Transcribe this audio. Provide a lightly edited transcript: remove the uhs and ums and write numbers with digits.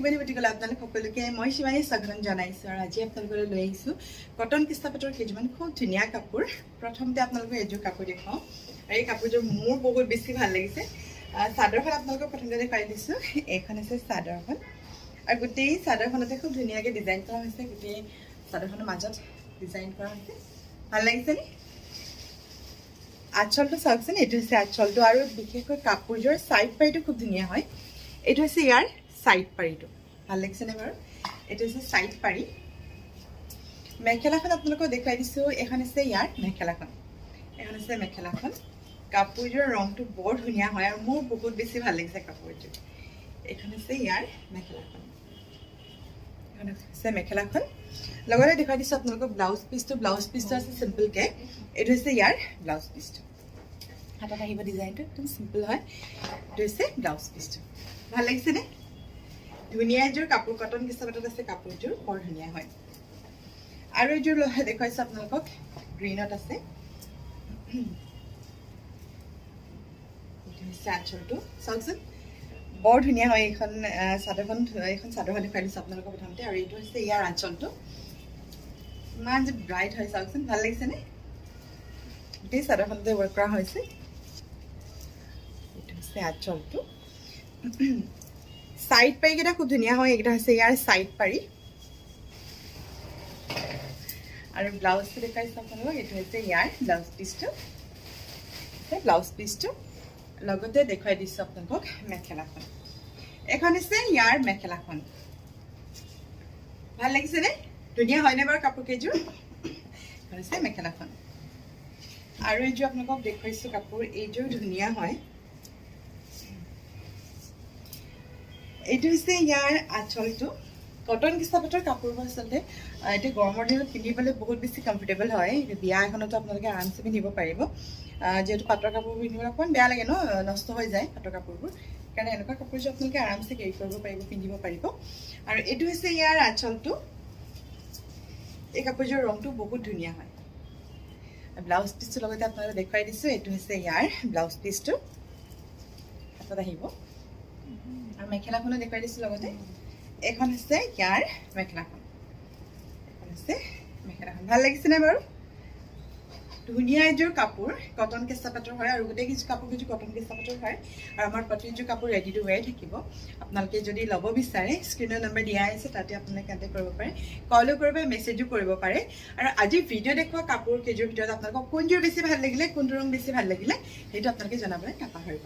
শিৱানী বুটিকলৈ আপোনালোক সকলোকে মই শিৱানী স্বাগতম জনাইছোঁ আৰু আজি আপোনালোকলৈ লৈ আহিছোঁ কটন কিস্তা পাটৰ কেইযোৰমান খুব ধুনীয়া কাপোৰ। প্ৰথমতে আপোনালোকক এযোৰ কাপোৰ দেখাওঁ আৰু এই কাপোৰযোৰ মোৰ বহুত বেছি ভাল লাগিছে। চাদৰখন আপোনালোকক প্ৰথমতে দেখুৱাই দিছোঁ। এইখন হৈছে চাদৰখন আৰু গোটেই চাদৰখনতে খুব ধুনীয়াকৈ ডিজাইন কৰা হৈছে। গোটেই চাদৰখনৰ মাজত ডিজাইন কৰা হৈছে, ভাল লাগিছেনে? আঁচলটো চাওকচোন, এইটো হৈছে আঁচলটো আৰু বিশেষকৈ কাপোৰযোৰ চাইড পাৰিটো খুব ধুনীয়া হয়। এইটো হৈছে ইয়াৰ চাইড পাৰিটো, ভাল লাগিছেনে বাৰু? এইটো হৈছে চাইড পাৰি। মেখেলাখন আপোনালোকক দেখুৱাই দিছোঁ। এখন হৈছে ইয়াৰ মেখেলাখন, এখন হৈছে মেখেলাখন। কাপোৰযোৰৰ ৰংটো বৰ ধুনীয়া হয় আৰু মোৰ বহুত বেছি ভাল লাগিছে কাপোৰযোৰ। এইখন হৈছে ইয়াৰ মেখেলাখন, এখন হৈছে মেখেলাখন। লগতে দেখুৱাই দিছোঁ আপোনালোকক ব্লাউজ পিচটো। ব্লাউজ পিচটো আছে চিম্পলকৈ। এইটো হৈছে ইয়াৰ ব্লাউজ পিচটো, হাতত আহিব ডিজাইনটো একদম চিম্পল হয়। এইটো হৈছে ব্লাউজ পিচটো, ভাল লাগিছেনে? ধুনীয়া এযোৰ কাপোৰ, কটন কিস্তা পাটত আছে কাপোৰযোৰ, বৰ ধুনীয়া হয়। আৰু এযোৰ দেখুৱাইছোঁ আপোনালোকক, গ্ৰীণত আছে। এইটো হৈছে আঁচলটো, চাওকচোন বৰ ধুনীয়া হয়। এইখন চাদৰখন দেখুৱাই দিছোঁ আপোনালোকক প্ৰথমতে। আৰু এইটো হৈছে ইয়াৰ আঁচলটো, ইমান যে ব্ৰাইট হয় চাওকচোন, ভাল লাগিছেনে? গোটেই চাদৰখনতে ৱৰ্ক কৰা হৈছে। এইটো হৈছে আঁচলটো। চাইড পাৰিকেইটা খুব ধুনীয়া হয়। এইকেইটা হৈছে ইয়াৰ চাইড পাৰি। আৰু ব্লাউজটো দেখুৱাইছোঁ আপোনালোকক। এইটো হৈছে ইয়াৰ ব্লাউজ পিচটো, ব্লাউজ পিচটো। লগতে দেখুৱাই দিছোঁ আপোনালোকক মেখেলাখন। এখন হৈছে ইয়াৰ মেখেলাখন, ভাল লাগিছেনে? ধুনীয়া হয়নে বাৰু কাপোৰ কেইযোৰ? এখন হৈছে মেখেলাখন। আৰু এইযোৰ আপোনালোকক দেখুৱাইছোঁ কাপোৰ, এইযোৰ ধুনীয়া হয়। এইটো হৈছে ইয়াৰ আঁচলটো। কটন কিস্তা পাটৰ কাপোৰবোৰ আচলতে এতিয়া গৰমৰ দিনত পিন্ধিবলৈ বহুত বেছি কমফৰ্টেবল হয়। বিয়া এখনতো আপোনালোকে আৰামছে পিন্ধিব পাৰিব। যিহেতু পাটৰ কাপোৰবোৰ পিন্ধিবলৈ অকণমান বেয়া লাগে ন, নষ্ট হৈ যায় পাটৰ কাপোৰবোৰ। সেইকাৰণে এনেকুৱা কাপোৰযোৰ আপোনালোকে আৰামছে কেৰি কৰিব পাৰিব, পিন্ধিব পাৰিব। আৰু এইটো হৈছে ইয়াৰ আঁচলটো। এই কাপোৰযোৰৰ ৰংটো বহুত ধুনীয়া হয়। ব্লাউজ পিচটোৰ লগতে আপোনালোকে দেখুৱাই দিছোঁ। এইটো হৈছে ইয়াৰ ব্লাউজ পিচটো, হাতত আহিব। আৰু মেখেলাখনো দেখুৱাই দিছোঁ লগতে। এইখন হৈছে ইয়াৰ মেখেলাখন, এখন হৈছে মেখেলাখন। ভাল লাগিছেনে বাৰু? ধুনীয়া এযোৰ কাপোৰ, কটন কেঁচা পাটৰ হয় আৰু গোটেই কাপোৰ কেইযোৰ কটন কেঁচা পাটৰ হয়। আৰু আমাৰ প্ৰতিযোৰ কাপোৰ ৰেডি টু ৱেৰ থাকিব। আপোনালোকে যদি ল'ব বিচাৰে স্ক্ৰীনৰ নম্বৰ দিয়া আছে, তাতে আপোনালোকে কণ্টেক্ট কৰিব পাৰে, কলো কৰিব, মেছেজো কৰিব পাৰে। আৰু আজি ভিডিঅ' দেখুওৱা কাপোৰ কেইযোৰ ভিতৰত আপোনালোকক কোনযোৰ বেছি ভাল লাগিলে, কোনটো ৰং বেছি ভাল লাগিলে, সেইটো আপোনালোকে জনাবলৈ নাপাহৰিব।